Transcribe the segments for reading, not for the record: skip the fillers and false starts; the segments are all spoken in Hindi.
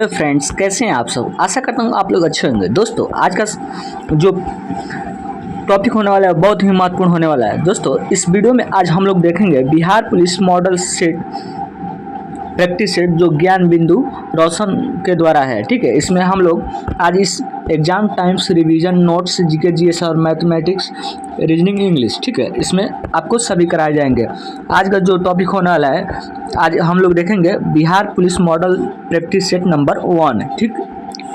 फ्रेंड्स, कैसे हैं आप सब। आशा करता हूँ आप लोग अच्छे होंगे। दोस्तों, आज का जो टॉपिक होने वाला है बहुत ही महत्वपूर्ण होने वाला है। दोस्तों, इस वीडियो में आज हम लोग देखेंगे Bihar police model set practice set जो ज्ञान बिंदु रोशन के द्वारा है। ठीक है, इसमें हम लोग आज इस exam times revision notes GK GS और मैथमेटिक्स रीजनिंग इंग्लिश, ठीक है, इसमें आपको सभी कराए जाएंगे। आज का जो टॉपिक होने वाला है, आज हम लोग देखेंगे Bihar police model practice set number 1।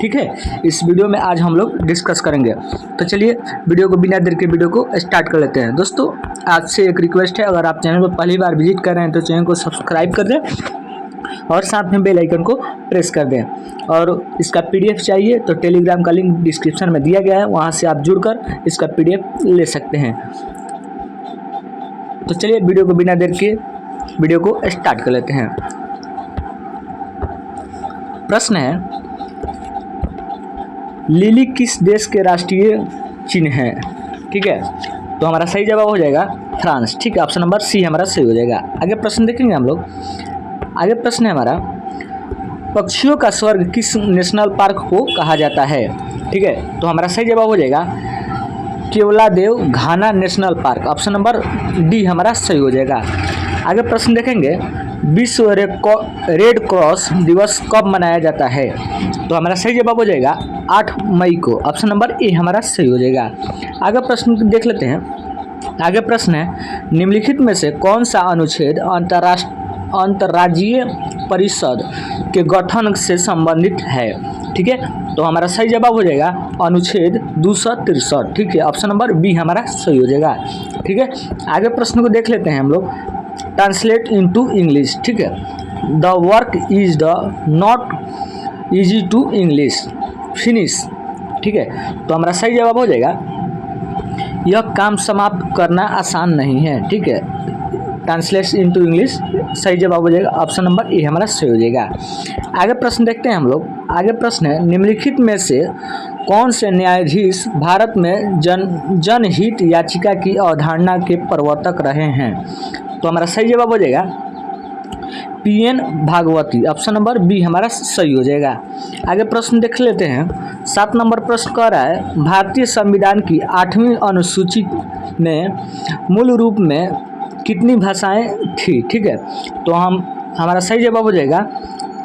ठीक है, इस वीडियो में आज हम लोग डिस्कस करेंगे। तो चलिए वीडियो को बिना देर के वीडियो को स्टार्ट कर लेते हैं। दोस्तों, आपसे एक रिक्वेस्ट है, अगर आप चैनल पर पहली बार विजिट कर रहे हैं तो चैनल को सब्सक्राइब कर दें और साथ में बेल आइकन को प्रेस कर दें। और इसका पीडीएफ चाहिए तो टेलीग्राम का लिंक डिस्क्रिप्शन में दिया गया है, वहां से आप जुड़कर इसका पीडीएफ ले सकते हैं। तो चलिए वीडियो को बिना देर के वीडियो को स्टार्ट कर लेते हैं। प्रश्न है, लिली किस देश के राष्ट्रीय चिन्ह है। ठीक है, तो हमारा सही जवाब हो जाएगा फ्रांस। ठीक है, ऑप्शन नंबर सी हमारा सही हो जाएगा। आगे प्रश्न देखेंगे हम लोग। आगे प्रश्न है हमारा, पक्षियों का स्वर्ग किस नेशनल पार्क को कहा जाता है। ठीक है, तो हमारा सही जवाब हो जाएगा Keoladeo Ghana national park. Option number D हमारा सही हो जाएगा। आगे प्रश्न देखेंगे, विश्व रेड क्रॉस दिवस कब मनाया जाता है। तो हमारा सही जवाब हो जाएगा 8 मई को। ऑप्शन नंबर ए हमारा सही हो जाएगा। आगे प्रश्न देख लेते हैं। आगे प्रश्न है, निम्नलिखित में से कौन सा अनुच्छेद अंतर्राज्यीय परिषद के गठन से संबंधित है। ठीक है, तो हमारा सही जवाब हो जाएगा अनुच्छेद 263। ठीक है, ऑप्शन नंबर बी हमारा सही हो जाएगा। ठीक है, आगे प्रश्न को देख लेते हैं हम लोग। Translate into English. ठीक है, the work is the not easy to English finish. ठीक है, तो हमारा सही जवाब हो जाएगा यह काम समाप्त करना आसान नहीं है। ठीक है, ट्रांसलेट इनटू इंग्लिश सही जवाब हो जाएगा ऑप्शन नंबर ए हमारा सही हो जाएगा। आगे प्रश्न देखते हैं हम लोग। आगे प्रश्न है, निम्नलिखित में से कौन से न्यायाधीश भारत में जनहित याचिका की अवधारणा के प्रवर्तक रहे हैं। तो हमारा सही जवाब हो जाएगा पीएन भागवती। ऑप्शन नंबर बी हमारा सही हो जाएगा। आगे प्रश्न देख लेते हैं। 7 नंबर प्रश्न कह रहा है, भारतीय संविधान की 8वीं अनुसूची में मूल रूप में कितनी भाषाएं थी। ठीक है, तो हमारा सही जवाब हो जाएगा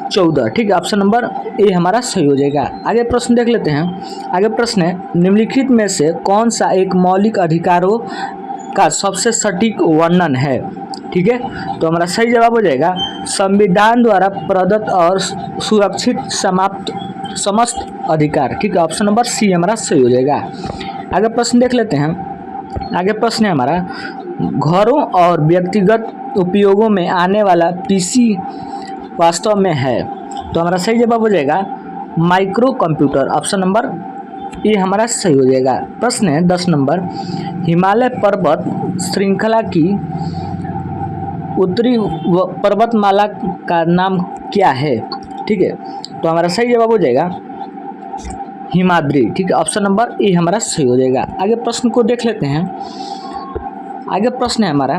14। ठीक है, ऑप्शन नंबर ए हमारा सही हो जाएगा। आगे प्रश्न देख लेते हैं। आगे प्रश्न है, निम्नलिखित में से कौन सा एक मौलिक अधिकारों का सबसे सटीक वर्णन है। ठीक है, तो हमारा सही जवाब हो जाएगा संविधान द्वारा प्रदत्त और सुरक्षित समस्त अधिकार। ठीक है, ऑप्शन नंबर सी हमारा सही हो जाएगा। आगे प्रश्न देख लेते हैं। आगे प्रश्न है हमारा, घरों और व्यक्तिगत उपयोगों में आने वाला पीसी वास्तव में है। तो हमारा सही जवाब हो जाएगा micro computer. Option number A हमारा सही हो जाएगा। प्रश्न है 10 नंबर, हिमालय पर्वत श्रृंखला की उत्तरी पर्वतमाला का नाम क्या है। ठीक है, तो हमारा सही जवाब हो जाएगा हिमाद्री। ठीक है, ऑप्शन नंबर ए हमारा सही हो जाएगा। आगे प्रश्न को देख लेते हैं। आगे प्रश्न है हमारा,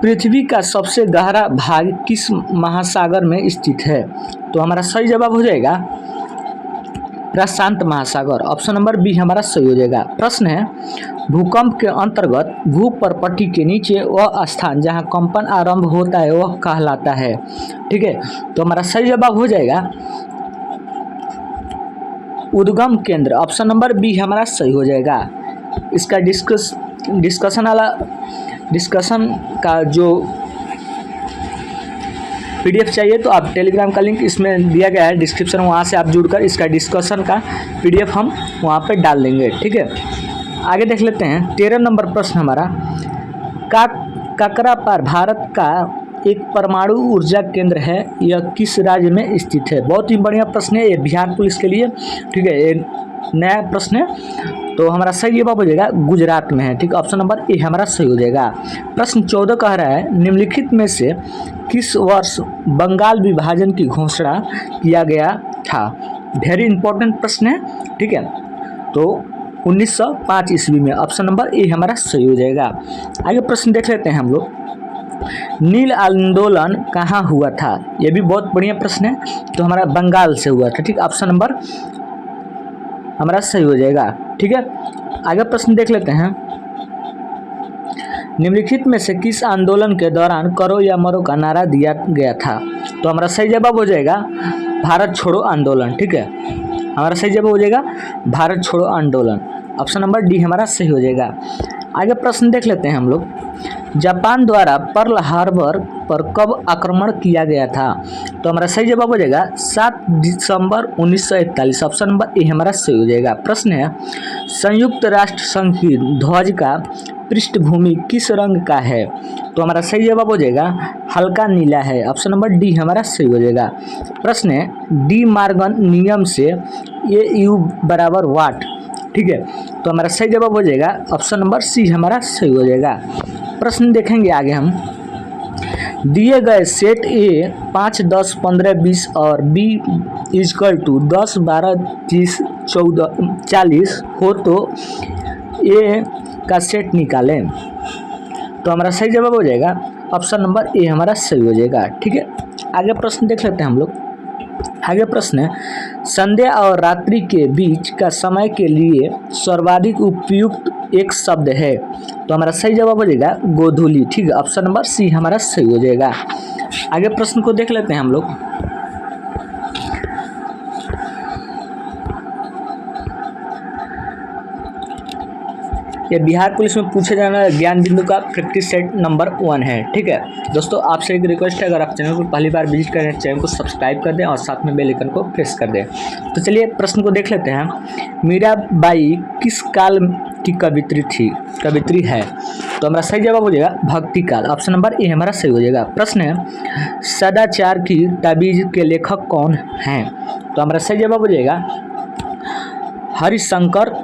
पृथ्वी का सबसे गहरा भाग किस महासागर में स्थित है। तो हमारा सही जवाब हो जाएगा प्रशांत महासागर। ऑप्शन नंबर बी हमारा सही हो जाएगा। प्रश्न है, भूकंप के अंतर्गत भूपरपट्टी के नीचे वह स्थान जहां कंपन आरंभ होता है वह कहलाता है। ठीक है, तो हमारा सही जवाब हो जाएगा उद्गम केंद्र। ऑप्शन नंबर बी हमारा सही हो जाएगा। इसका डिस्कशन का जो पीडीएफ चाहिए तो आप टेलीग्राम का लिंक इसमें दिया गया है डिस्क्रिप्शन, वहाँ से आप जुड़कर इसका डिस्कशन का पीडीएफ हम वहाँ पे डाल देंगे। ठीक है, आगे देख लेते हैं। 13 नंबर प्रश्न हमारा, काकरापार भारत का एक परमाणु ऊर्जा केंद्र है, यह किस राज्य में स्थित है। बहुत ही बढ़िया प्रश्न है ये बिहार पुलिस के लिए। ठीक है, ये नया प्रश्न है, तो हमारा सही जवाब हो जाएगा गुजरात में है। ठीक, ऑप्शन नंबर ए हमारा सही हो जाएगा। प्रश्न 14 कह रहा है, निम्नलिखित में से किस वर्ष बंगाल विभाजन की घोषणा किया गया था। वेरी इंपॉर्टेंट प्रश्न है। ठीक है, तो 1905 ईस्वी में। ऑप्शन नंबर ए हमारा सही हो जाएगा। आगे प्रश्न देख लेते हैं हम लोग। नील आंदोलन कहाँ हुआ था? ये भी बहुत बढ़िया प्रश्न है। तो हमारा बंगाल से हुआ था। ठीक, ऑप्शन नंबर हमारा सही हो जाएगा। ठीक है, आगे प्रश्न देख लेते हैं। निम्नलिखित में से किस आंदोलन के दौरान करो या मरो का नारा दिया गया था? तो हमारा सही जवाब हो जाएगा भारत छोड़ो आंदोलन। ठीक है, हमारा सही जवाब हो जाएगा भारत छोड़ो आंदोलन। ऑप्शन नंबर डी हमारा सही हो जाएगा। आगे प्रश्न देख लेते हैं हम लोग। जापान द्वारा पर्ल हार्बर पर कब आक्रमण किया गया था? तो हमारा सही जवाब हो जाएगा 7 दिसंबर 1941। ऑप्शन नंबर ए हमारा सही हो जाएगा। प्रश्न है, संयुक्त राष्ट्र संघ की ध्वज का पृष्ठभूमि किस रंग का है? तो हमारा सही जवाब हो जाएगा हल्का नीला है। ऑप्शन नंबर डी हमारा सही हो जाएगा। प्रश्न है, डी मार्गन नियम से ए यू बराबर वाट? ठीक है, तो हमारा सही जवाब हो जाएगा ऑप्शन नंबर सी हमारा सही हो जाएगा। प्रश्न देखेंगे आगे हम। दिए गए सेट ए 5, 10, 15, 20 और बी इजकल टू 10, 12, 30, 14, 40 हो तो ए का सेट निकालें। तो हमारा सही जवाब हो जाएगा ऑप्शन नंबर ए हमारा सही हो जाएगा। ठीक है, आगे प्रश्न देख लेते हैं हम लोग। आगे प्रश्न है, संध्या और रात्रि के बीच का समय के लिए सर्वाधिक उपयुक्त एक शब्द है। तो हमारा सही जवाब हो जाएगा गोधूली। ठीक है, ऑप्शन नंबर सी हमारा सही हो जाएगा। आगे प्रश्न को देख लेते हैं हम लोग। ये बिहार पुलिस में पूछे जाने वाला ज्ञान बिंदु का प्रैक्टिस सेट नंबर 1 है। ठीक है दोस्तों, आपसे एक रिक्वेस्ट है, अगर आप चैनल को पहली बार विजिट करें चैनल को सब्सक्राइब कर दें और साथ में बेल आइकन को प्रेस कर दें। तो चलिए प्रश्न को देख लेते हैं। मीराबाई किस काल की कवित्री है? तो हमारा सही जवाब हो जाएगा भक्ति काल। ऑप्शन नंबर ए हमारा सही हो जाएगा। प्रश्न है, सदाचार की ताबीज के लेखक कौन हैं? तो हमारा सही जवाब हो जाएगा Harishankar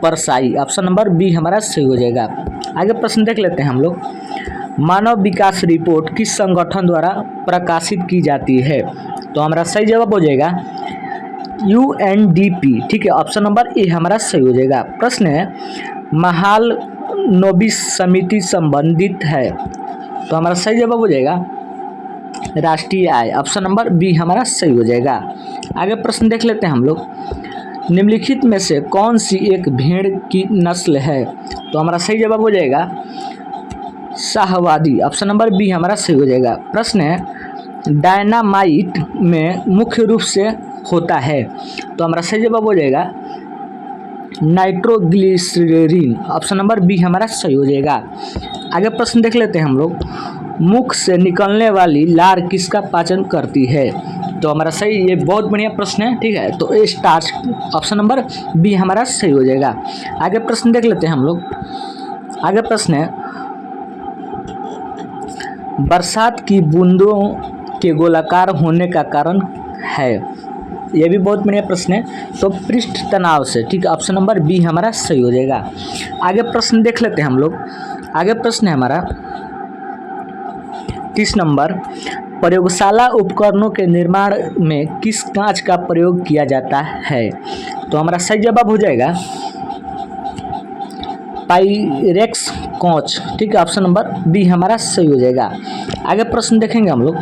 Parsai. Option number B हमारा सही हो जाएगा। आगे प्रश्न देख लेते हैं हम लोग। मानव विकास रिपोर्ट किस संगठन द्वारा प्रकाशित की जाती है? तो हमारा सही जवाब हो जाएगा UNDP। ठीक है, ऑप्शन नंबर ए हमारा सही हो जाएगा। प्रश्न है, महाल नोबिस समिति संबंधित है? तो हमारा सही जवाब हो जाएगा राष्ट्रीय आय। ऑप्शन नंबर बी हमारा सही हो जाएगा। आगे प्रश्न देख लेते हैं हम लोग। निम्नलिखित में से कौन सी एक भेड़ की नस्ल है? तो हमारा सही जवाब हो जाएगा शाहवादी। ऑप्शन नंबर बी हमारा सही हो जाएगा। प्रश्न है, डायनामाइट में मुख्य रूप से होता है? तो हमारा सही जवाब हो जाएगा नाइट्रोग्लिसरीन। ऑप्शन नंबर बी हमारा सही हो जाएगा। आगे प्रश्न देख लेते हैं हम लोग। मुख से निकलने वाली लार किसका पाचन करती है? तो हमारा सही, ये बहुत बढ़िया प्रश्न है। ठीक है, तो ए स्टार्च। ऑप्शन नंबर बी हमारा सही हो जाएगा। आगे प्रश्न देख लेते हैं हम लोग। आगे प्रश्न है, बरसात की बूंदों के गोलाकार होने का कारण है? यह भी बहुत बढ़िया प्रश्न है। तो पृष्ठ तनाव से। ठीक है, ऑप्शन नंबर बी हमारा सही हो जाएगा। आगे प्रश्न देख लेते हैं हम लोग। आगे प्रश्न है हमारा 30 नंबर। प्रयोगशाला उपकरणों के निर्माण में किस कांच का प्रयोग किया जाता है? तो हमारा सही जवाब हो जाएगा पाइरेक्स कांच। ठीक है, ऑप्शन नंबर बी हमारा सही हो जाएगा। आगे प्रश्न देखेंगे हम लोग।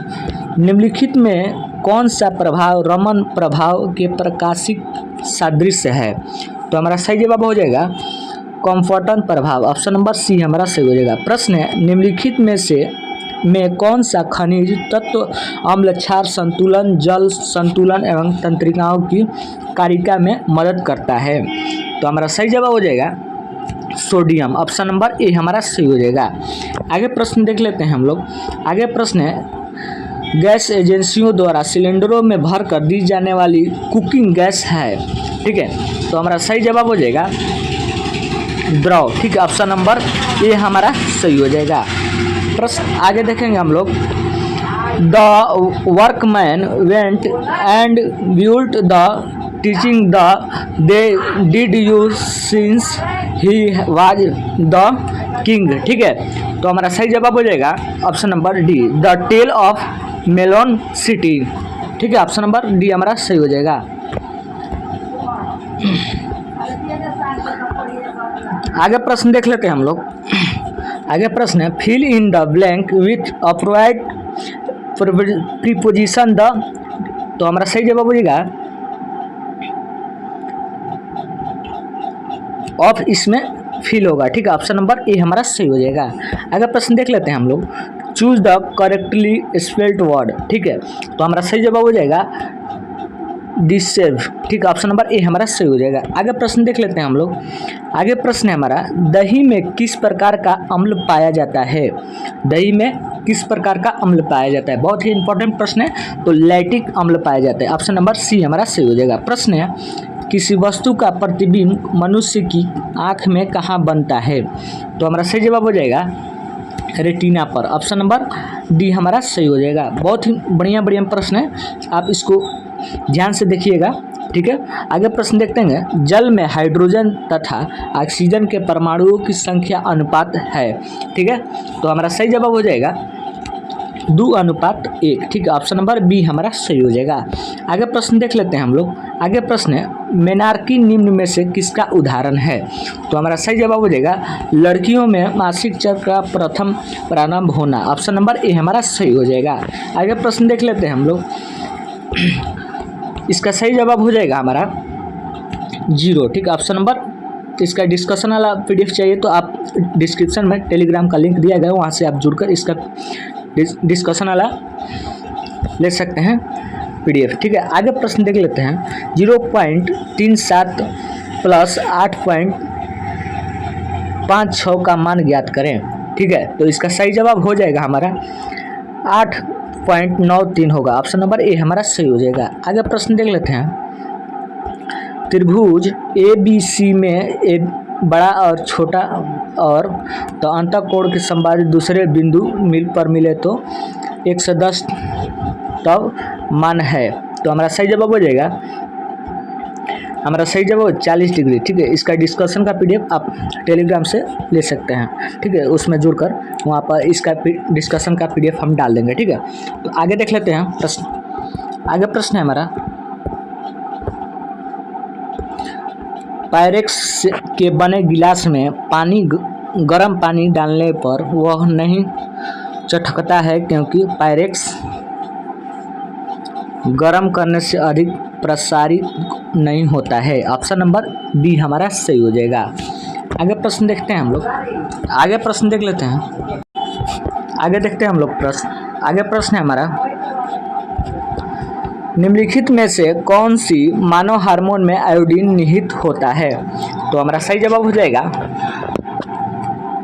निम्नलिखित में कौन सा प्रभाव रमन प्रभाव के प्रकाशिक सादृश्य है? तो हमारा सही जवाब हो जाएगा कॉम्फर्टन प्रभाव। ऑप्शन नंबर सी हमारा सही हो जाएगा। प्रश्न है, निम्नलिखित में कौन सा खनिज तत्व अम्ल क्षार संतुलन, जल संतुलन एवं तंत्रिकाओं की कारिका में मदद करता है? तो हमारा सही जवाब हो जाएगा सोडियम। ऑप्शन नंबर ए हमारा सही हो जाएगा। आगे प्रश्न देख लेते हैं हम लोग। आगे प्रश्न है, गैस एजेंसियों द्वारा सिलेंडरों में भर कर दी जाने वाली कुकिंग गैस है? ठीक है, तो हमारा सही जवाब हो जाएगा द्रव। ठीक है, ऑप्शन नंबर ए हमारा सही हो जाएगा। प्रश्न आगे देखेंगे हम लोग। The workman went and built the teaching they did you since he was the king. ठीक है, तो हमारा सही जवाब हो जाएगा option number D the tale of melon city. ठीक है, ऑप्शन नंबर डी हमारा सही हो जाएगा। आगे प्रश्न देख लेते हैं हम लोग। आगे प्रश्न है fill in the blank with appropriate preposition the, तो हमारा सही जवाब हो जाएगा ऑफ, इसमें फिल होगा, ठीक है। ऑप्शन नंबर ए हमारा सही हो जाएगा। अगर प्रश्न देख लेते हैं हम लोग, choose the correctly spelled word, ठीक है, तो हमारा सही जवाब हो जाएगा डिसेव, ठीक है। ऑप्शन नंबर ए हमारा सही हो जाएगा। आगे प्रश्न देख लेते हैं हम लोग। आगे प्रश्न है हमारा, दही में किस प्रकार का अम्ल पाया जाता है? दही में किस प्रकार का अम्ल पाया जाता है? बहुत ही इंपॉर्टेंट प्रश्न है। तो लैक्टिक अम्ल पाया जाता है। ऑप्शन नंबर सी हमारा सही हो जाएगा। प्रश्न है, किसी वस्तु का प्रतिबिंब मनुष्य की आँख में कहाँ बनता है? तो हमारा सही जवाब हो जाएगा रेटिना पर। ऑप्शन नंबर डी हमारा सही हो जाएगा। बहुत ही बढ़िया बढ़िया प्रश्न है, आप इसको ध्यान से देखिएगा, ठीक है। आगे प्रश्न देखते हैं, जल में हाइड्रोजन तथा ऑक्सीजन के परमाणुओं की संख्या अनुपात है, ठीक है, तो हमारा सही जवाब हो जाएगा 2:1, ठीक है। ऑप्शन नंबर बी हमारा सही हो जाएगा। आगे प्रश्न देख लेते हैं हम लोग। आगे प्रश्न है, मेनार्की निम्न में से किसका उदाहरण है? तो हमारा सही जवाब हो जाएगा लड़कियों में मासिक चक्र का प्रथम प्रारंभ होना। ऑप्शन नंबर ए हमारा सही हो जाएगा। आगे प्रश्न देख लेते हैं हम लोग। इसका सही जवाब हो जाएगा हमारा 0, ठीक है। ऑप्शन नंबर, इसका डिस्कशन वाला पीडीएफ चाहिए तो आप डिस्क्रिप्शन में टेलीग्राम का लिंक दिया गया है, वहाँ से आप जुड़कर इसका डिस्कशन वाला ले सकते हैं पीडीएफ, ठीक है। आगे प्रश्न देख लेते हैं, 0.37 प्लस 8.56 का मान ज्ञात करें, ठीक है, तो इसका सही जवाब हो जाएगा हमारा 8.93 होगा। ऑप्शन नंबर ए हमारा सही हो जाएगा। आगे प्रश्न देख लेते हैं, त्रिभुज ए बी सी में ए बड़ा और छोटा और तो अंतःकोण के संवादी दूसरे बिंदु मिले तो 110 तब मान है, तो हमारा सही जवाब हो जाएगा, हमारा सही जवाब 40 डिग्री, ठीक है। इसका डिस्कशन का पीडीएफ आप टेलीग्राम से ले सकते हैं, ठीक है, उसमें जुड़कर वहाँ पर इसका डिस्कशन का पीडीएफ हम डाल देंगे, ठीक है। तो आगे देख लेते हैं प्रश्न। आगे प्रश्न है हमारा, पायरेक्स के बने गिलास में गर्म पानी डालने पर वह नहीं चटकता है क्योंकि पायरेक्स गर्म करने से अधिक प्रसारित नहीं होता है। ऑप्शन नंबर बी हमारा सही हो जाएगा। आगे प्रश्न देखते हैं हम लोग। आगे प्रश्न देख लेते हैं। आगे देखते हैं हम लोग प्रश्न। आगे प्रश्न है हमारा, निम्नलिखित में से कौन सी मानव हार्मोन में आयोडीन निहित होता है? तो हमारा सही जवाब हो जाएगा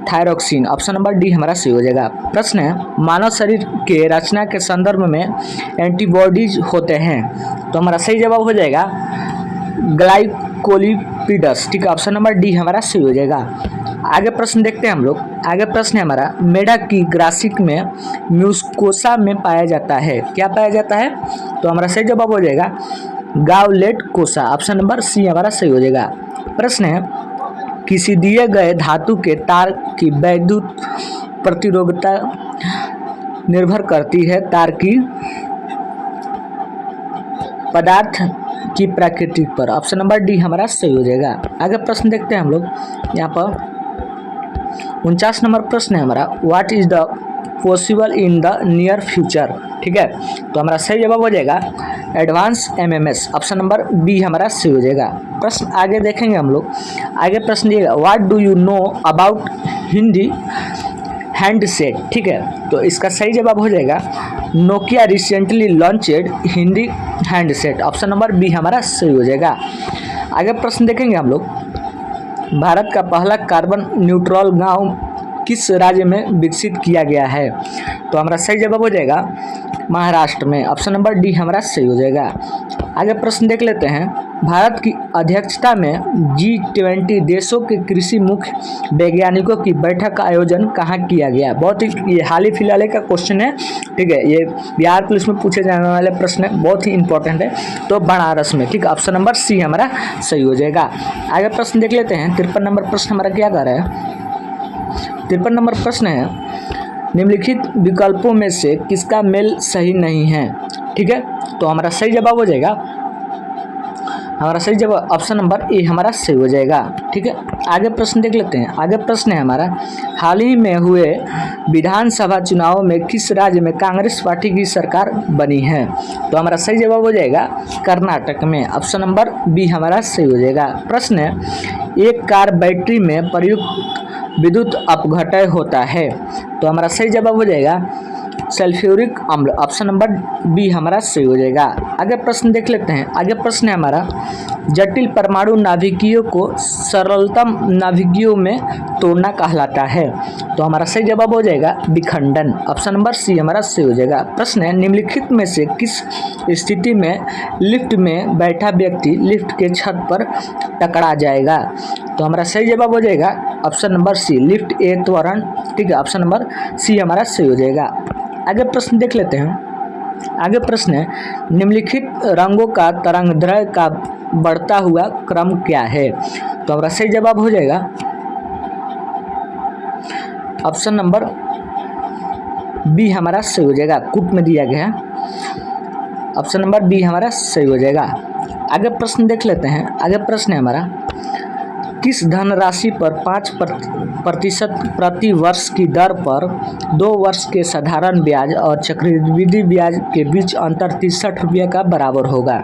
थायरोक्सिन। ऑप्शन नंबर डी हमारा सही हो जाएगा। प्रश्न है, मानव शरीर के रचना के संदर्भ में एंटीबॉडीज होते हैं, तो हमारा सही जवाब हो जाएगा ग्लाइकोलिपिड्स, ठीक है। ऑप्शन नंबर डी हमारा सही हो जाएगा। आगे प्रश्न देखते हैं हम लोग। आगे प्रश्न है हमारा, मेढक की ग्रासिक में म्यूकोसा में पाया जाता है, क्या पाया जाता है? तो हमारा सही जवाब हो जाएगा गावलेट कोसा। ऑप्शन नंबर सी हमारा सही हो जाएगा। प्रश्न है, किसी दिए गए धातु के तार की वैद्युत प्रतिरोधकता निर्भर करती है तार की पदार्थ की प्रकृति पर। ऑप्शन नंबर डी हमारा सही हो जाएगा। आगे प्रश्न देखते हैं हम लोग। यहाँ पर 49 नंबर प्रश्न है हमारा, what is the possible in the near future, ठीक है, तो हमारा सही जवाब हो जाएगा advance MMS. Option number B हमारा सही हो जाएगा। प्रश्न आगे देखेंगे हम लोग। आगे प्रश्न दिएगा, what do you know about Hindi handset, ठीक है, तो इसका सही जवाब हो जाएगा Nokia recently launched Hindi handset. Option number B हमारा सही हो जाएगा। आगे प्रश्न देखेंगे हम लोग। भारत का पहला कार्बन न्यूट्रल गांव किस राज्य में विकसित किया गया है? तो हमारा सही जवाब हो जाएगा महाराष्ट्र में। ऑप्शन नंबर डी हमारा सही हो जाएगा। आगे प्रश्न देख लेते हैं। भारत की अध्यक्षता में G20 देशों के कृषि मुख्य वैज्ञानिकों की बैठक का आयोजन कहाँ किया गया? बहुत ही ये हाल ही फिलहाल का क्वेश्चन है, ठीक है, ये बिहार पुलिस में पूछे जाने वाले प्रश्न है, बहुत ही इंपॉर्टेंट है। तो बनारस में, ठीक है, ऑप्शन नंबर सी हमारा सही हो जाएगा। आगे प्रश्न देख लेते हैं। 53 नंबर प्रश्न हमारा क्या कर रहा है? 53 नंबर प्रश्न है, निम्नलिखित विकल्पों में से किसका मेल सही नहीं है, ठीक है, तो हमारा सही जवाब हो जाएगा, हमारा सही जवाब ऑप्शन नंबर ए हमारा सही हो जाएगा, ठीक है। आगे प्रश्न देख लेते हैं। आगे प्रश्न है हमारा, हाल ही में हुए विधानसभा चुनाव में किस राज्य में कांग्रेस पार्टी की सरकार बनी है? तो हमारा सही जवाब हो जाएगा कर्नाटक में। ऑप्शन नंबर बी हमारा सही हो जाएगा। प्रश्न है, एक कार बैटरी में प्रयुक्त विद्युत अपघटय होता है। तो हमारा सही जवाब हो जाएगा सल्फ्यूरिक अम्ल। ऑप्शन नंबर बी हमारा सही हो जाएगा। आगे प्रश्न देख लेते हैं। आगे प्रश्न है हमारा, जटिल परमाणु नाभिकीय को सरलतम नाभिकीयों में तोड़ना कहलाता है। तो हमारा सही जवाब हो जाएगा विखंडन। ऑप्शन नंबर सी हमारा सही हो जाएगा। प्रश्न है, निम्नलिखित में से किस स्थिति में लिफ्ट में बैठा व्यक्ति लिफ्ट के छत पर टकरा जाएगा? तो हमारा सही जवाब हो जाएगा option number C, lift a त्वरण। ठीक है, ऑप्शन नंबर सी हमारा सही हो जाएगा। आगे प्रश्न देख लेते हैं। आगे प्रश्न है, निम्नलिखित रंगों का तरंगदैर्घ्य का बढ़ता हुआ क्रम क्या है? तो हमारा सही जवाब हो जाएगा ऑप्शन नंबर बी हमारा सही हो जाएगा, कूट में दिया गया है। ऑप्शन नंबर बी हमारा सही हो जाएगा। आगे प्रश्न देख लेते हैं। आगे प्रश्न है हमारा, किस धनराशि पर 5% प्रति वर्ष की दर पर 2 वर्ष के साधारण ब्याज और चक्रवृद्धि ब्याज के बीच अंतर 63 रुपये का बराबर होगा?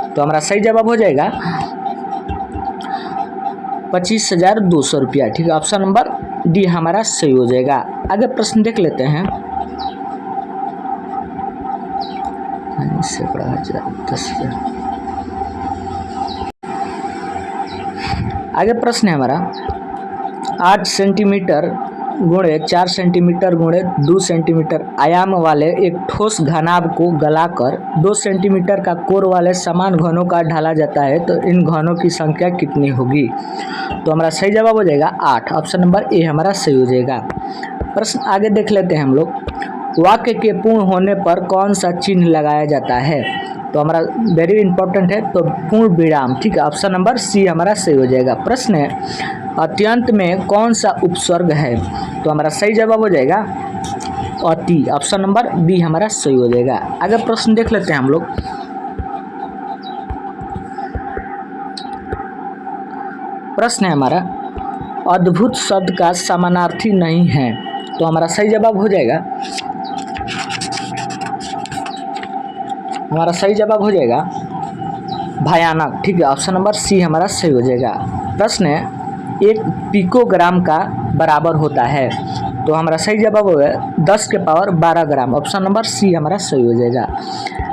तो हमारा सही जवाब हो जाएगा 25,200 रुपया। ठीक है, ऑप्शन नंबर डी हमारा सही हो जाएगा। आगे प्रश्न देख लेते हैं। आगे प्रश्न है हमारा, 8 सेंटीमीटर गुणे 4 सेंटीमीटर गुणे 2 सेंटीमीटर आयाम वाले एक ठोस घनाभ को गलाकर 2 सेंटीमीटर का कोर वाले समान घनों का ढाला जाता है, तो इन घनों की संख्या कितनी होगी? तो हमारा सही जवाब हो जाएगा 8। ऑप्शन नंबर ए हमारा सही हो जाएगा। प्रश्न आगे देख लेते हैं हम लोग, वाक्य के पूर्ण होने पर कौन सा चिन्ह लगाया जाता है? तो हमारा वेरी इंपॉर्टेंट है, तो पूर्ण विराम। ठीक है, ऑप्शन नंबर सी हमारा सही हो जाएगा। प्रश्न है, अत्यंत में कौन सा उपसर्ग है? तो हमारा सही जवाब हो जाएगा अति। ऑप्शन नंबर बी हमारा सही हो जाएगा। आगे प्रश्न देख लेते हैं हम लोग। प्रश्न है हमारा, अद्भुत शब्द का समानार्थी नहीं है। तो हमारा सही जवाब हो जाएगा, हमारा सही जवाब हो जाएगा भयानक। ठीक है, ऑप्शन नंबर सी हमारा सही हो जाएगा। प्रश्न है, एक पिकोग्राम का बराबर होता है। तो हमारा सही जवाब होगा 10 के पावर 12 ग्राम। ऑप्शन नंबर सी हमारा सही हो जाएगा।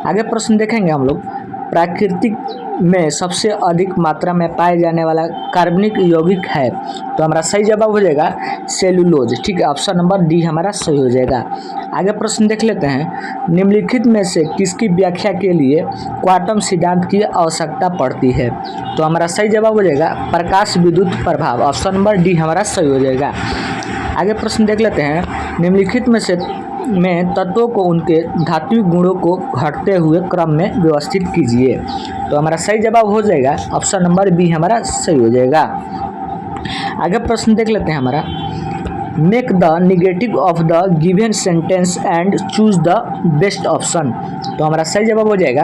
आगे प्रश्न देखेंगे हम लोग, प्राकृतिक में सबसे अधिक मात्रा में पाए जाने वाला कार्बनिक यौगिक है। तो हमारा सही जवाब हो जाएगा सेलुलोज। ठीक है, ऑप्शन नंबर डी हमारा सही हो जाएगा। आगे प्रश्न देख लेते हैं, निम्नलिखित में से किसकी व्याख्या के लिए क्वांटम सिद्धांत की आवश्यकता पड़ती है? तो हमारा सही जवाब हो जाएगा प्रकाश विद्युत प्रभाव। ऑप्शन नंबर डी हमारा सही हो जाएगा। आगे प्रश्न देख लेते हैं, निम्नलिखित में तत्वों को उनके धात्विक गुणों को घटते हुए क्रम में व्यवस्थित कीजिए। तो हमारा सही जवाब हो जाएगा ऑप्शन नंबर बी हमारा सही हो जाएगा। आगे प्रश्न देख लेते हैं हमारा, make the negative of the given sentence and choose the best option. तो हमारा सही जवाब हो जाएगा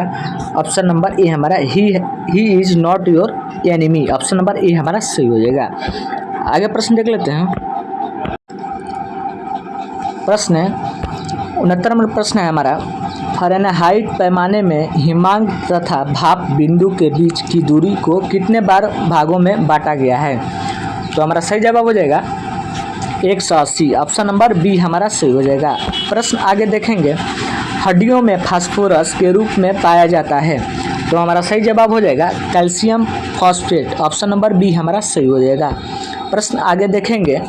ऑप्शन नंबर ए हमारा he is not your enemy. Option number A हमारा सही हो जाएगा। आगे प्रश्न देख लेते हैं। प्रश्न है 69 नंबर प्रश्न है हमारा, फ़ारेनहाइट पैमाने में हिमांक तथा भाप बिंदु के बीच की दूरी को कितने बार भागों में बांटा गया है? तो हमारा सही जवाब हो जाएगा 180। ऑप्शन नंबर बी हमारा सही हो जाएगा। प्रश्न आगे देखेंगे, हड्डियों में फास्फोरस के रूप में पाया जाता है। तो हमारा सही जवाब हो जाएगा calcium phosphate. Option number B हमारा सही हो जाएगा। प्रश्न आगे देखेंगे,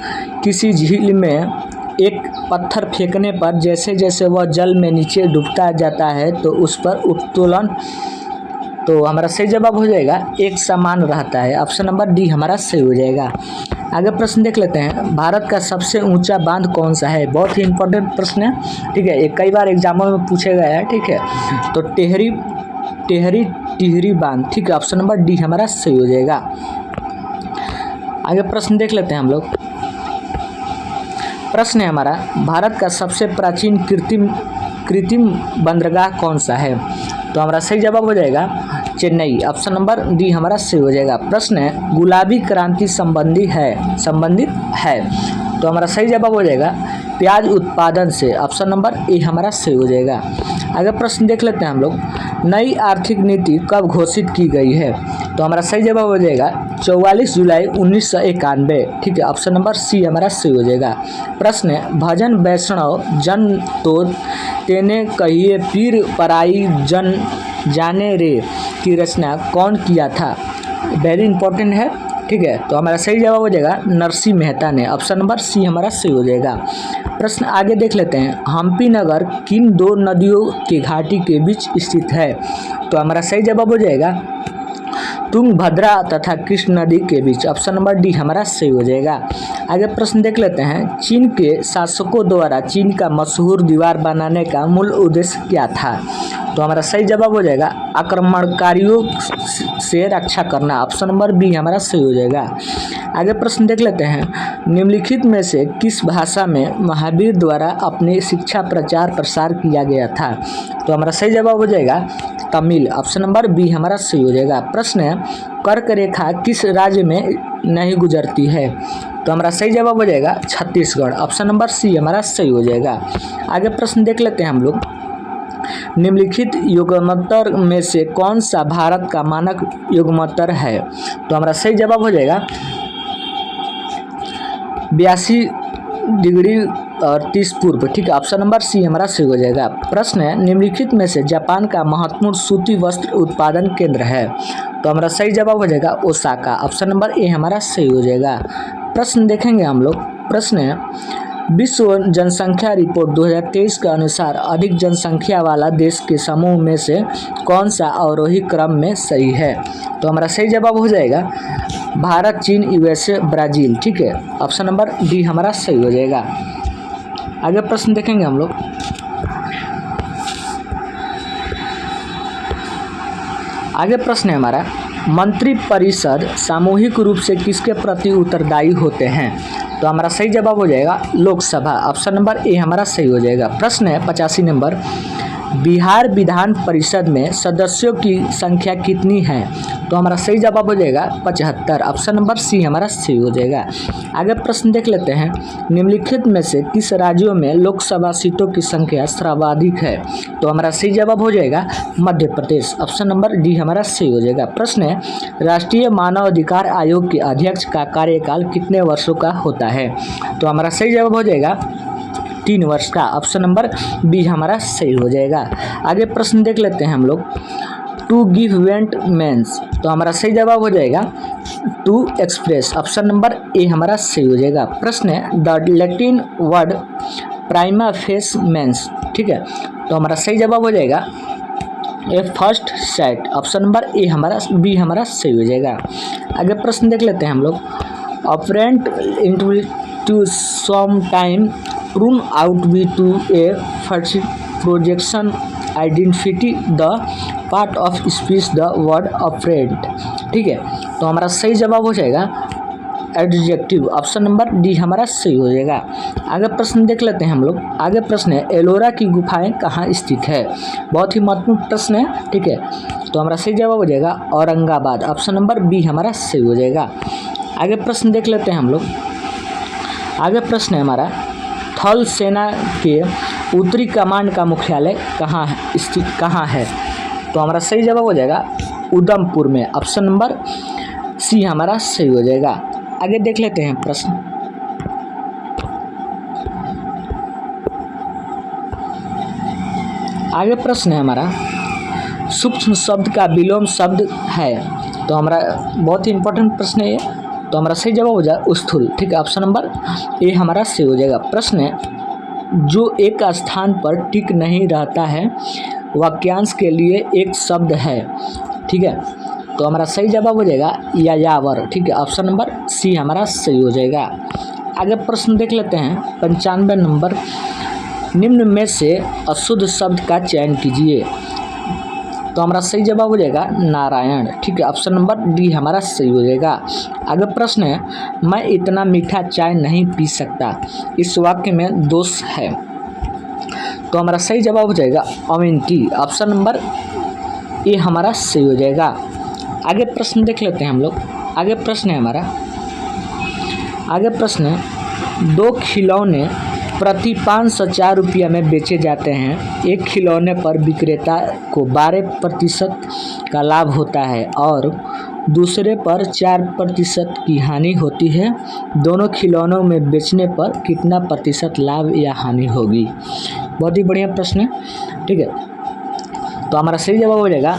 किसी झील में एक पत्थर फेंकने पर जैसे जैसे वह जल में नीचे डूबता जाता है तो उस पर उत्तोलन, तो हमारा सही जवाब हो जाएगा एक समान रहता है। ऑप्शन नंबर डी हमारा सही हो जाएगा। आगे प्रश्न देख लेते हैं, भारत का सबसे ऊंचा बांध कौन सा है? बहुत ही इंपॉर्टेंट प्रश्न है। ठीक है, कई बार एग्जामों में पूछे गए हैं। ठीक है, तो टिहरी बांध। ठीक है, ऑप्शन नंबर डी हमारा सही हो जाएगा। आगे प्रश्न देख लेते हैं हम लोग। प्रश्न है हमारा, भारत का सबसे प्राचीन कृत्रिम बंदरगाह कौन सा है? तो हमारा सही जवाब हो जाएगा चेन्नई। ऑप्शन नंबर डी हमारा सही हो जाएगा। प्रश्न है गुलाबी क्रांति संबंधित है तो हमारा सही जवाब हो जाएगा प्याज उत्पादन से। ऑप्शन नंबर ए हमारा सही हो जाएगा। आगे प्रश्न देख लेते हैं हम लोग, नई आर्थिक नीति कब घोषित की गई है तो हमारा सही जवाब हो जाएगा 44 जुलाई 1991। ठीक है, ऑप्शन नंबर सी हमारा सही हो जाएगा। प्रश्न है भजन वैष्णव जन तो तेने कहिए पीर पराई जन जाने रे की रचना कौन किया था। वेरी इंपॉर्टेंट है। ठीक है, तो हमारा सही जवाब हो जाएगा नरसिंह मेहता ने। ऑप्शन नंबर सी हमारा सही हो जाएगा। प्रश्न आगे देख लेते हैं, हम्पी नगर किन दो नदियों की घाटी के बीच स्थित है तो हमारा सही जवाब हो जाएगा तुंगभद्रा तथा कृष्ण नदी के बीच। ऑप्शन नंबर डी हमारा सही हो जाएगा। आगे प्रश्न देख लेते हैं, चीन के शासकों द्वारा चीन का मशहूर दीवार बनाने का मूल उद्देश्य क्या था तो हमारा सही जवाब हो जाएगा आक्रमणकारियों से रक्षा करना। ऑप्शन नंबर बी हमारा सही हो जाएगा। आगे प्रश्न देख लेते हैं, निम्नलिखित में से किस भाषा में महावीर द्वारा अपनी शिक्षा प्रचार प्रसार किया गया था तो हमारा सही जवाब हो जाएगा तमिल। ऑप्शन नंबर बी हमारा सही हो जाएगा। प्रश्न है कर्क रेखा किस राज्य में नहीं गुजरती है तो हमारा सही जवाब हो जाएगा छत्तीसगढ़। ऑप्शन नंबर सी हमारा सही हो जाएगा। आगे प्रश्न देख लेते हैं हम लोग, निम्नलिखित युग्मोत्तर में से कौन सा भारत का मानक युग्मोत्तर है तो हमारा सही जवाब हो जाएगा 82 डिग्री और 30 पूर्व। ठीक है, ऑप्शन नंबर सी हमारा सही हो जाएगा। प्रश्न है निम्नलिखित में से जापान का महत्वपूर्ण सूती वस्त्र उत्पादन केंद्र है तो हमारा सही जवाब हो जाएगा ओसाका। ऑप्शन नंबर ए हमारा सही हो जाएगा। प्रश्न देखेंगे हम लोग, प्रश्न है विश्व जनसंख्या रिपोर्ट 2023 के अनुसार अधिक जनसंख्या वाला देश के समूह में से कौन सा अवरोही क्रम में सही है तो हमारा सही जवाब हो जाएगा भारत, चीन, यूएसए, ब्राज़ील। ठीक है, ऑप्शन नंबर डी हमारा सही हो जाएगा। आगे प्रश्न देखेंगे हम लोग, आगे प्रश्न है हमारा मंत्रिपरिषद सामूहिक रूप से किसके प्रति उत्तरदायी होते हैं तो हमारा सही जवाब हो जाएगा लोकसभा। ऑप्शन नंबर ए हमारा सही हो जाएगा। प्रश्न है 85 नंबर, बिहार विधान परिषद में सदस्यों की संख्या कितनी है तो हमारा सही जवाब हो जाएगा 75। ऑप्शन नंबर सी हमारा सही हो जाएगा। आगे प्रश्न देख लेते हैं, निम्नलिखित में से किस राज्यों में लोकसभा सीटों की संख्या सर्वाधिक है तो हमारा सही जवाब हो जाएगा Madhya Pradesh. Option number D हमारा सही हो जाएगा। प्रश्न है राष्ट्रीय मानव अधिकार आयोग के अध्यक्ष का कार्यकाल कितने वर्षों का होता है तो हमारा सही जवाब हो जाएगा 3 वर्ष का। ऑप्शन नंबर बी हमारा सही हो जाएगा। आगे प्रश्न देख लेते हैं हम लोग, टू गिव वेंट मेंस तो हमारा सही जवाब हो जाएगा to express. Option number A हमारा सही हो जाएगा। प्रश्न है the Latin word prima facie means. ठीक है, तो हमारा सही जवाब हो जाएगा a first sight. Option number A हमारा बी हमारा सही हो जाएगा। आगे प्रश्न देख लेते हैं हम लोग, operant to some time prune out be to a projection identity the part of speech the word afraid। ठीक है, तो हमारा सही जवाब हो जाएगा एडजेक्टिव। ऑप्शन नंबर डी हमारा सही हो जाएगा। आगे प्रश्न देख लेते हैं हम लोग। आगे प्रश्न है एलोरा की गुफाएं कहाँ स्थित है, बहुत ही महत्वपूर्ण प्रश्न है। ठीक है, तो हमारा सही जवाब हो जाएगा औरंगाबाद। ऑप्शन नंबर बी हमारा सही हो जाएगा। आगे प्रश्न देख लेते हैं हम लोग। आगे प्रश्न है हमारा, थल सेना के उत्तरी कमांड का मुख्यालय कहाँ है तो हमारा सही जवाब हो जाएगा उधमपुर में। ऑप्शन नंबर सी हमारा सही हो जाएगा। आगे देख लेते हैं प्रश्न। आगे प्रश्न है हमारा, सूक्ष्म शब्द का विलोम शब्द है तो हमारा बहुत ही इंपॉर्टेंट प्रश्न है ये, तो हमारा सही जवाब हो जाएगा स्थूल। ठीक है, ऑप्शन नंबर ए हमारा सही हो जाएगा। प्रश्न है जो एक स्थान पर टिक नहीं रहता है वाक्यांश के लिए एक शब्द है। ठीक है, तो हमारा सही जवाब हो जाएगा यायावर। ठीक है, ऑप्शन नंबर सी हमारा सही हो जाएगा। आगे प्रश्न देख लेते हैं 95 नंबर, निम्न में से अशुद्ध शब्द का चयन कीजिए तो हमारा सही जवाब हो जाएगा नारायण। ठीक है, ऑप्शन नंबर डी हमारा सही हो जाएगा। आगे प्रश्न है, मैं इतना मीठा चाय नहीं पी सकता, इस वाक्य में दोष है तो हमारा सही जवाब हो जाएगा अमिनटी। ऑप्शन नंबर ये हमारा सही हो जाएगा। आगे प्रश्न देख लेते हैं हम लोग। आगे प्रश्न है हमारा, आगे प्रश्न है 2 खिलौने प्रति 504 रुपया में बेचे जाते हैं। एक खिलौने पर विक्रेता को 12% का लाभ होता है और दूसरे पर 4% की हानि होती है। दोनों खिलौनों में बेचने पर कितना प्रतिशत लाभ या हानि होगी? बहुत ही बढ़िया प्रश्न है, ठीक है। तो हमारा सही जवाब हो जाएगा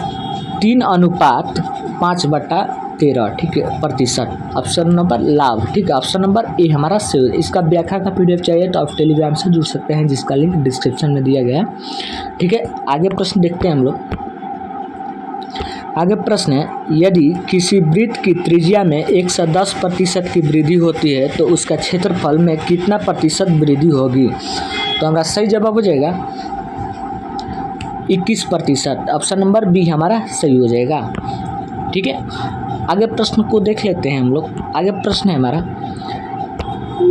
3:5/13, ठीक है, प्रतिशत। ऑप्शन नंबर लाभ, ठीक है, ऑप्शन नंबर ए हमारा सही। इसका व्याख्या का PDF चाहिए तो आप टेलीग्राम से जुड़ सकते हैं, जिसका लिंक डिस्क्रिप्शन में दिया गया है, ठीक है। आगे प्रश्न देखते हैं हम लोग। आगे प्रश्न है, यदि किसी वृत्त की त्रिज्या में 110% की वृद्धि होती है तो उसका क्षेत्रफल में कितना प्रतिशत वृद्धि होगी? तो हमारा सही जवाब हो जाएगा 21%। ऑप्शन नंबर बी हमारा सही हो जाएगा, ठीक है। आगे प्रश्न को देख लेते हैं हम लोग। आगे प्रश्न है हमारा,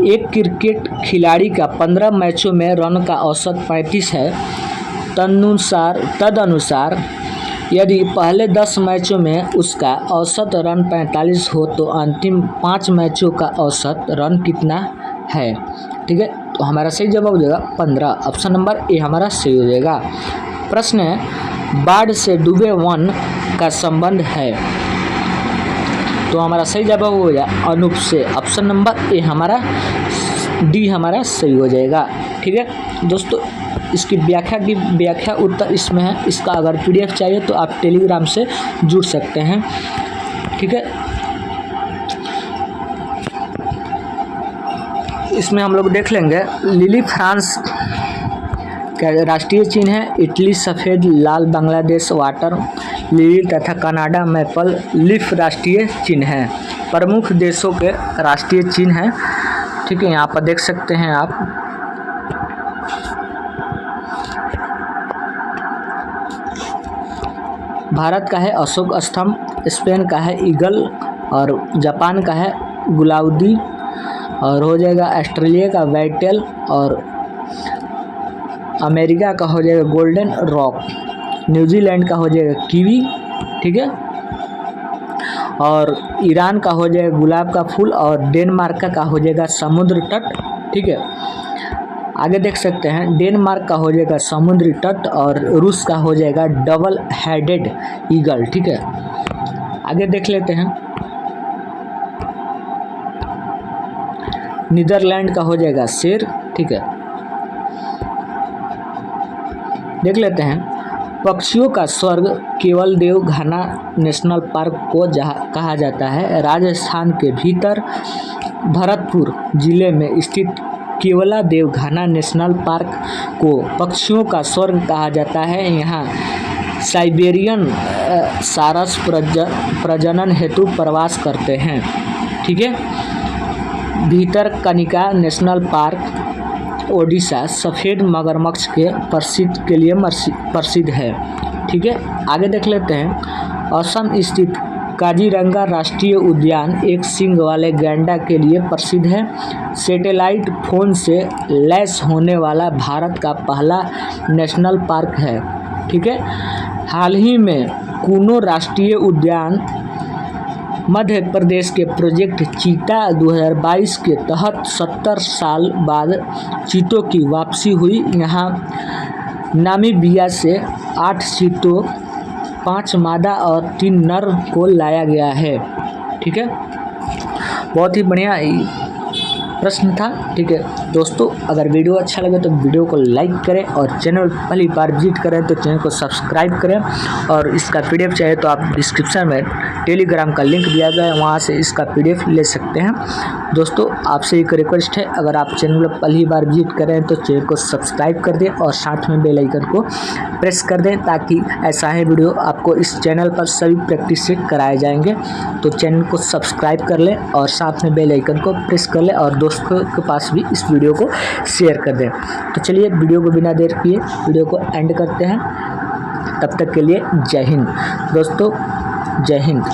एक क्रिकेट खिलाड़ी का 15 मैचों में रन का औसत 35 है। तदनुसार यदि पहले 10 मैचों में उसका औसत रन 45 हो तो अंतिम 5 मैचों का औसत रन कितना है? ठीक है, तो हमारा सही जवाब हो जाएगा 15। ऑप्शन नंबर ए हमारा सही हो जाएगा। प्रश्न है, बाढ़ से डूबे वन का संबंध है? तो हमारा सही जवाब हो जाएगा अनूप से। ऑप्शन नंबर ए हमारा डी हमारा सही हो जाएगा, ठीक है दोस्तों। इसकी व्याख्या उत्तर इसमें है। इसका अगर PDF चाहिए तो आप टेलीग्राम से जुड़ सकते हैं, ठीक है। इसमें हम लोग देख लेंगे, लिली फ्रांस का राष्ट्रीय चिन्ह है। इटली सफ़ेद लाल, बांग्लादेश वाटर लिली तथा कनाडा मैपल लीफ राष्ट्रीय चिन्ह है। प्रमुख देशों के राष्ट्रीय चिन्ह है, ठीक है, यहाँ पर देख सकते हैं आप। भारत का है अशोक स्तंभ, स्पेन का है ईगल और जापान का है गुलाउदी, और हो जाएगा ऑस्ट्रेलिया का वाइटेल, और अमेरिका का हो जाएगा गोल्डन रॉक, न्यूजीलैंड का हो जाएगा कीवी, ठीक है, और ईरान का हो जाएगा गुलाब का फूल, और डेनमार्क का हो जाएगा समुद्र तट, ठीक है। आगे देख सकते हैं, डेनमार्क का हो जाएगा समुद्री तट और रूस का हो जाएगा डबल हेडेड ईगल, ठीक है। आगे देख लेते हैं, नीदरलैंड का हो जाएगा शेर, ठीक है। देख लेते हैं, पक्षियों का स्वर्ग केवल देव घाना नेशनल पार्क को कहा जाता है। राजस्थान के भीतर भरतपुर जिले में स्थित केवला देव घाना नेशनल पार्क को पक्षियों का स्वर्ग कहा जाता है। यहाँ साइबेरियन सारस प्रजनन हेतु प्रवास करते हैं, ठीक है। भीतरकनिका नेशनल पार्क ओडिशा सफ़ेद मगरमच्छ के लिए प्रसिद्ध है, ठीक है। आगे देख लेते हैं, असम स्थित काजीरंगा राष्ट्रीय उद्यान एक सींग वाले गैंडा के लिए प्रसिद्ध है। सैटेलाइट फोन से लैस होने वाला भारत का पहला नेशनल पार्क है, ठीक है। हाल ही में कूनो राष्ट्रीय उद्यान मध्य प्रदेश के प्रोजेक्ट चीता 2022 के तहत 70 साल बाद चीतों की वापसी हुई। यहाँ नामीबिया से 8 चीतों, 5 मादा और 3 नर को लाया गया है, ठीक है। बहुत ही बढ़िया प्रश्न था, ठीक है दोस्तों। अगर वीडियो अच्छा लगे तो वीडियो को लाइक करें और चैनल पहली बार विजिट करें तो चैनल को सब्सक्राइब करें, और इसका PDF चाहिए तो आप डिस्क्रिप्शन में टेलीग्राम का लिंक दिया गया है, वहाँ से इसका PDF ले सकते हैं। दोस्तों आपसे एक रिक्वेस्ट है, अगर आप चैनल पर पहली बार विजिट करें तो चैनल को सब्सक्राइब कर दें और साथ में बेल आइकन को प्रेस कर दें, ताकि ऐसा है वीडियो आपको इस चैनल पर सभी प्रैक्टिस से कराए जाएंगे। तो चैनल को सब्सक्राइब कर लें और साथ में बेल आइकन को प्रेस कर लें, और दोस्तों के पास भी इस वीडियो को शेयर कर दें। तो चलिए वीडियो को बिना देर किए वीडियो को एंड करते हैं। तब तक के लिए जय हिंद दोस्तों, जय हिंद।